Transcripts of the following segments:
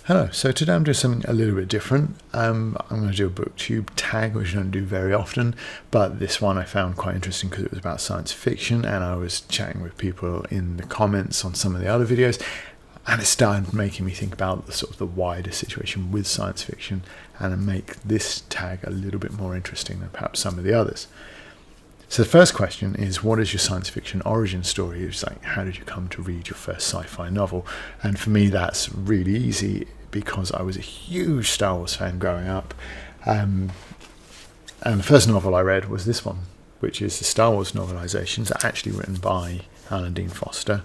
Hello, so today I'm doing something a little bit different. I'm going to do a booktube tag, which I don't do very often, but this one I found quite interesting because it was about science fiction, and I was chatting with people in the comments on some of the other videos, and it started making me think about the sort of the wider situation with science fiction and make this tag a little bit more interesting than perhaps some of the others. So the first question is, what is your science fiction origin story? It's like, how did you come to read your first sci-fi novel? And for me, that's really easy because I was a huge Star Wars fan growing up. And the first novel I read was this one, which is the Star Wars novelizations, actually written by Alan Dean Foster,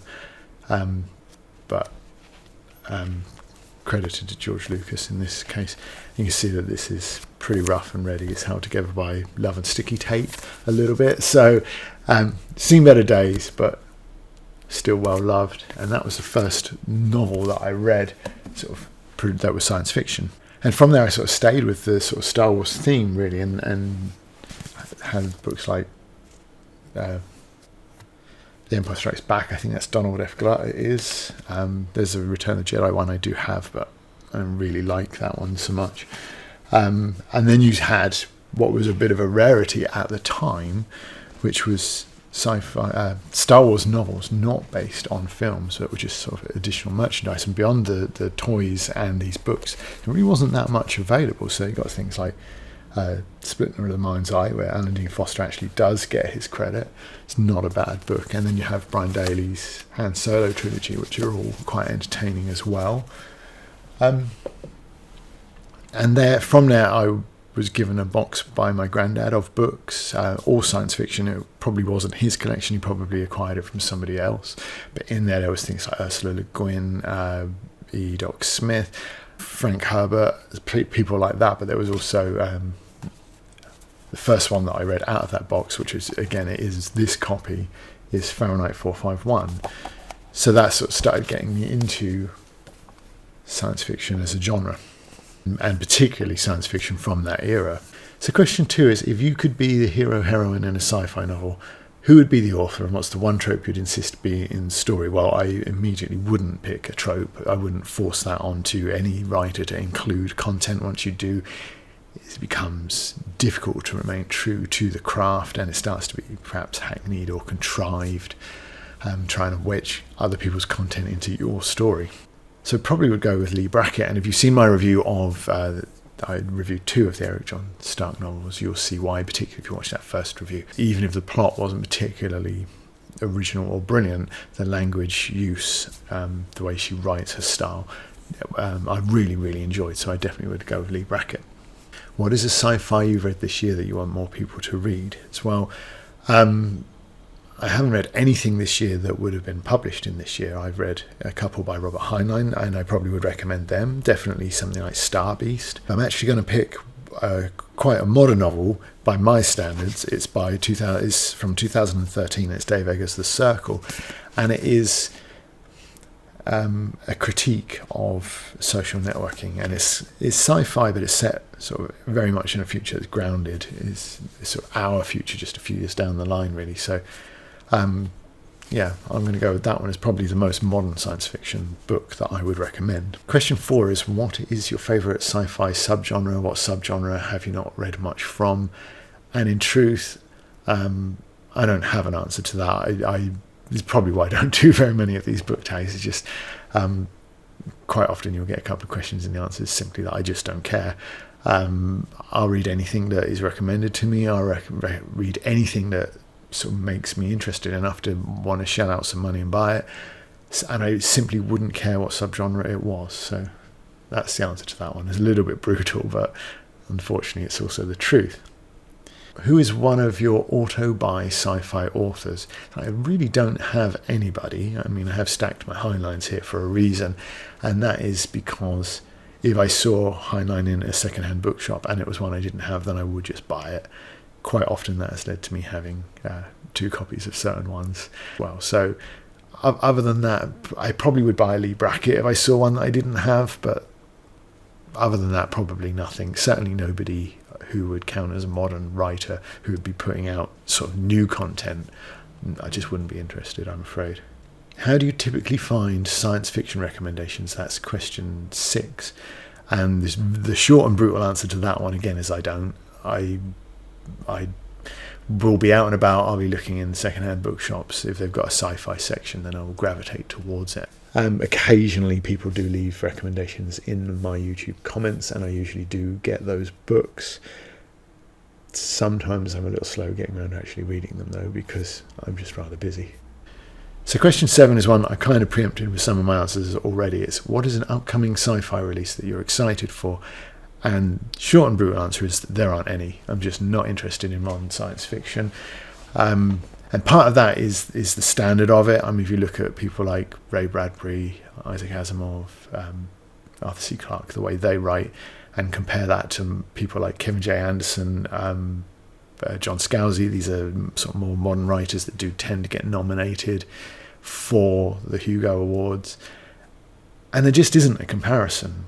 but credited to George Lucas in this case. You can see that this is pretty rough and ready. It's held together by love and sticky tape a little bit. So seen better days, but still well loved. And that was the first novel that I read sort of that was science fiction. And from there I sort of stayed with the sort of Star Wars theme really, and had books like The Empire Strikes Back. I think that's Donald F. Glut. It is. There's a Return of the Jedi one I do have, but I don't really like that one so much. And then you had what was a bit of a rarity at the time, which was sci-fi Star Wars novels not based on films, but were just sort of additional merchandise. And beyond the toys and these books, there really wasn't that much available. So you got things like Splinter of the Mind's Eye, where Alan Dean Foster actually does get his credit. It's not a bad book. And then you have Brian Daley's Han Solo trilogy, which are all quite entertaining as well. And from there I was given a box by my granddad of books, all science fiction. It probably wasn't his collection, he probably acquired it from somebody else, but in there was things like Ursula Le Guin, E. Doc Smith, Frank Herbert, people like that. But there was also the first one that I read out of that box, which is, again, it is this copy, is Fahrenheit 451. So that sort of started getting me into science fiction as a genre, and particularly science fiction from that era. So question 2 is, if you could be the hero-heroine in a sci-fi novel, who would be the author, and what's the one trope you'd insist be in the story? Well, I immediately wouldn't pick a trope. I wouldn't force that onto any writer to include content. Once you do, it becomes difficult to remain true to the craft, and it starts to be perhaps hackneyed or contrived, trying to wedge other people's content into your story. So probably would go with Lee Brackett. And if you've seen my review of, I reviewed 2 of the Eric John Stark novels, you'll see why, particularly if you watch that first review. Even if the plot wasn't particularly original or brilliant, the language use, the way she writes, her style, I really, really enjoyed. So I definitely would go with Lee Brackett. What is a sci-fi you've read this year that you want more people to read as well? I haven't read anything this year that would have been published in this year. I've read a couple by Robert Heinlein, and I probably would recommend them. Definitely something like Star Beast. I'm actually going to pick quite a modern novel by my standards. It's from 2013. It's Dave Eggers' The Circle, and it is a critique of social networking. And it's sci-fi, but it's set sort of very much in a future that's grounded. It's sort of our future, just a few years down the line, really. So. I'm going to go with that one as probably the most modern science fiction book that I would recommend. Question 4 is, what is your favourite sci-fi subgenre? What subgenre have you not read much from? And in truth, I don't have an answer to that. It's probably why I don't do very many of these book tags. It's just quite often you'll get a couple of questions and the answer is simply that I just don't care. I'll read anything that is recommended to me. I'll read anything that sort of makes me interested enough to want to shell out some money and buy it, and I simply wouldn't care what subgenre it was. So that's the answer to that one. It's a little bit brutal, but unfortunately it's also the truth. Who is one of your auto-buy sci-fi authors? I really don't have anybody. I mean, I have stacked my Heinleins here for a reason, and that is because if I saw Heinlein in a second-hand bookshop and it was one I didn't have, then I would just buy it. Quite often that has led to me having 2 copies of certain ones. Well, so other than that, I probably would buy a Lee Brackett if I saw one that I didn't have, but other than that, probably nothing. Certainly nobody who would count as a modern writer who would be putting out sort of new content. I just wouldn't be interested, I'm afraid. How do you typically find science fiction recommendations? That's question 6. And the short and brutal answer to that one, again, is I don't. I will be out and about. I'll be looking in secondhand bookshops. If they've got a sci-fi section, then I will gravitate towards it. Occasionally people do leave recommendations in my YouTube comments, and I usually do get those books. Sometimes I'm a little slow getting around to actually reading them, though, because I'm just rather busy. So question 7 is one I kind of preempted with some of my answers already. It's, what is an upcoming sci-fi release that you're excited for? And short and brutal answer is there aren't any. I'm just not interested in modern science fiction. And part of that is the standard of it. I mean, if you look at people like Ray Bradbury, Isaac Asimov, Arthur C. Clarke, the way they write, and compare that to people like Kevin J. Anderson, John Scalzi, these are sort of more modern writers that do tend to get nominated for the Hugo Awards. And there just isn't a comparison.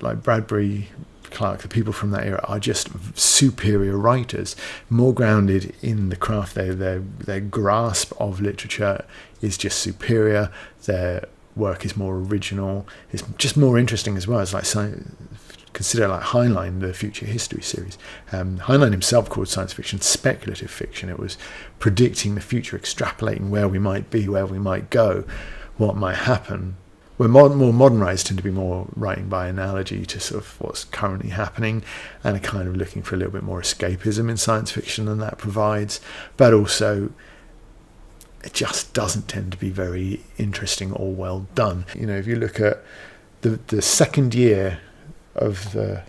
Like Bradbury, Clarke, the people from that era are just superior writers, more grounded in the craft. Their grasp of literature is just superior. Their work is more original. It's just more interesting as well. It's like consider like Heinlein, the Future History series. Heinlein himself called science fiction speculative fiction. It was predicting the future, extrapolating where we might be, where we might go, what might happen. Where more modern writers tend to be more writing by analogy to sort of what's currently happening, and are kind of looking for a little bit more escapism in science fiction than that provides. But also, it just doesn't tend to be very interesting or well done. You know, if you look at the second year of the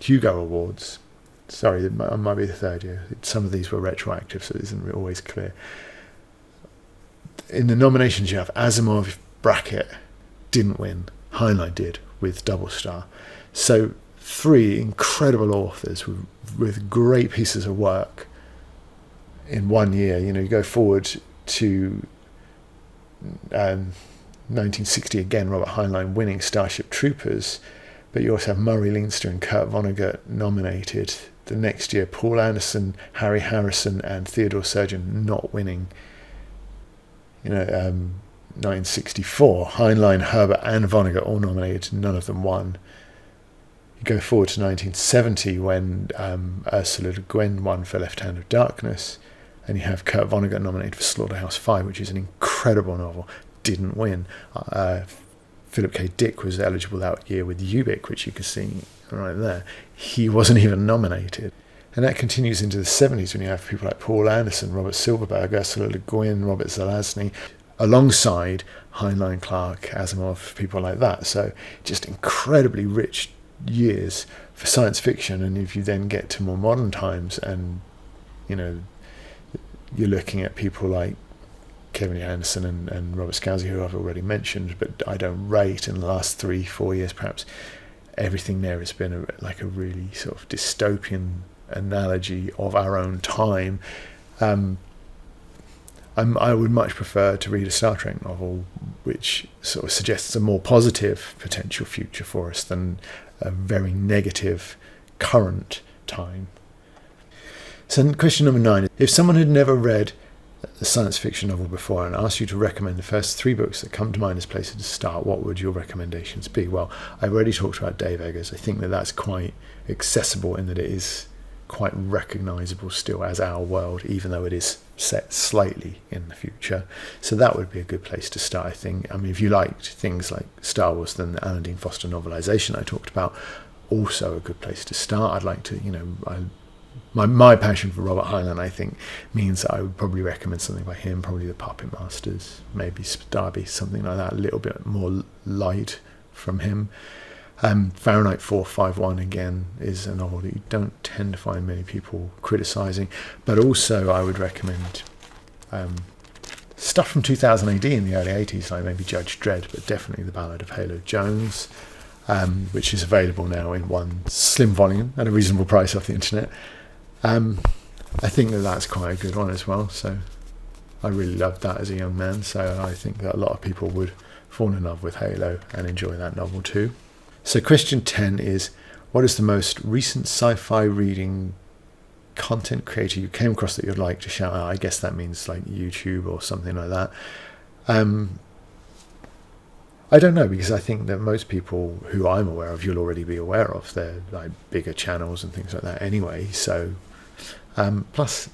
Hugo Awards, sorry, it might be the third year. Some of these were retroactive, so it isn't always clear. In the nominations you have Asimov, Brackett didn't win. Heinlein did with Double Star. So 3 incredible authors with great pieces of work in 1 year. You know, you go forward to 1960 again, Robert Heinlein winning Starship Troopers, but you also have Murray Leinster and Kurt Vonnegut nominated. The next year, Paul Anderson, Harry Harrison and Theodore Sturgeon not winning. You know, 1964, Heinlein, Herbert and Vonnegut all nominated, none of them won. You go forward to 1970 when Ursula Le Guin won for Left Hand of Darkness, and you have Kurt Vonnegut nominated for Slaughterhouse-Five, which is an incredible novel, didn't win. Philip K. Dick was eligible that year with Ubik, which you can see right there. He wasn't even nominated. And that continues into the 70s when you have people like Paul Anderson, Robert Silverberg, Ursula Le Guin, Robert Zelazny, alongside Heinlein, Clarke, Asimov, people like that. So just incredibly rich years for science fiction. And if you then get to more modern times and, you know, you're looking at people like Kevin Anderson and Robert Scalzi, who I've already mentioned, but I don't rate in the last 3-4 years perhaps, everything there has been a really sort of dystopian analogy of our own time. I would much prefer to read a Star Trek novel which sort of suggests a more positive potential future for us than a very negative current time. So question number 9, if someone had never read a science fiction novel before and asked you to recommend the first 3 books that come to mind as places to start, what would your recommendations be? Well, I've already talked about Dave Eggers. I think that that's quite accessible in that it is quite recognisable still as our world, even though it is set slightly in the future. So that would be a good place to start, I think. I mean, if you liked things like Star Wars, then the Alan Dean Foster novelisation I talked about, also a good place to start. I'd like to, you know, my passion for Robert Heinlein, I think, means that I would probably recommend something by him, probably The Puppet Masters, maybe Starby, something like that, a little bit more light from him. Fahrenheit 451 again is a novel that you don't tend to find many people criticising, but also I would recommend stuff from 2000 AD in the early 80s, like maybe Judge Dredd, but definitely The Ballad of Halo Jones, which is available now in one slim volume at a reasonable price off the internet. I think that that's quite a good one as well, so I really loved that as a young man, so I think that a lot of people would fall in love with Halo and enjoy that novel too. So question 10 is, what is the most recent sci-fi reading content creator you came across that you'd like to shout out? I guess that means like YouTube or something like that. I don't know, because I think that most people who I'm aware of, you'll already be aware of. They're like bigger channels and things like that anyway. So, plus,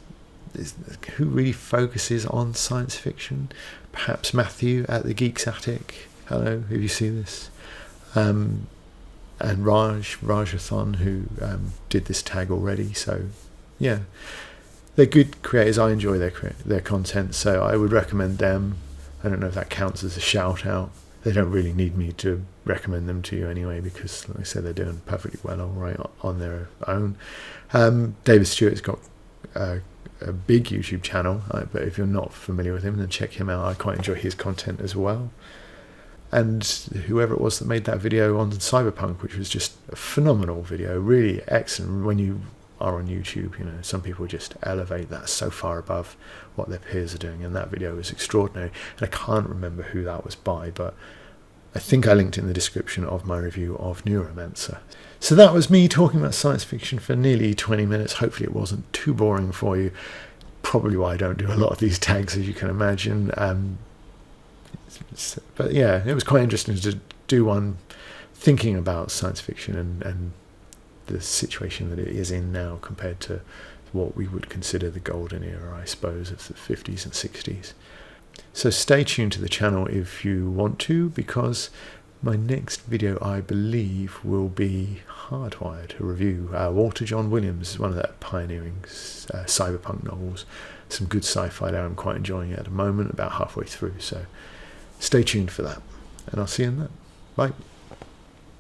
who really focuses on science fiction? Perhaps Matthew at the Geeks Attic. Hello, have you seen this? And Rajathon, who did this tag already. So, yeah, they're good creators. I enjoy their content, so I would recommend them. I don't know if that counts as a shout out. They don't really need me to recommend them to you anyway, because, like I said, they're doing perfectly well all right on their own. David Stewart's got a big YouTube channel, but if you're not familiar with him, then check him out. I quite enjoy his content as well. And whoever it was that made that video on Cyberpunk, which was just a phenomenal video, really excellent. When you are on YouTube, you know, some people just elevate that so far above what their peers are doing, and that video was extraordinary. And I can't remember who that was by, but I think I linked it in the description of my review of Neuromancer. So that was me talking about science fiction for nearly 20 minutes. Hopefully it wasn't too boring for you. Probably why I don't do a lot of these tags, as you can imagine. But yeah, it was quite interesting to do one thinking about science fiction and the situation that it is in now compared to what we would consider the golden era, I suppose, of the 50s and 60s. So stay tuned to the channel if you want to, because my next video, I believe, will be Hardwired, a review. Walter John Williams is one of the pioneering cyberpunk novels. Some good sci-fi there. I'm quite enjoying it at the moment, about halfway through. So stay tuned for that, and I'll see you in that. Bye.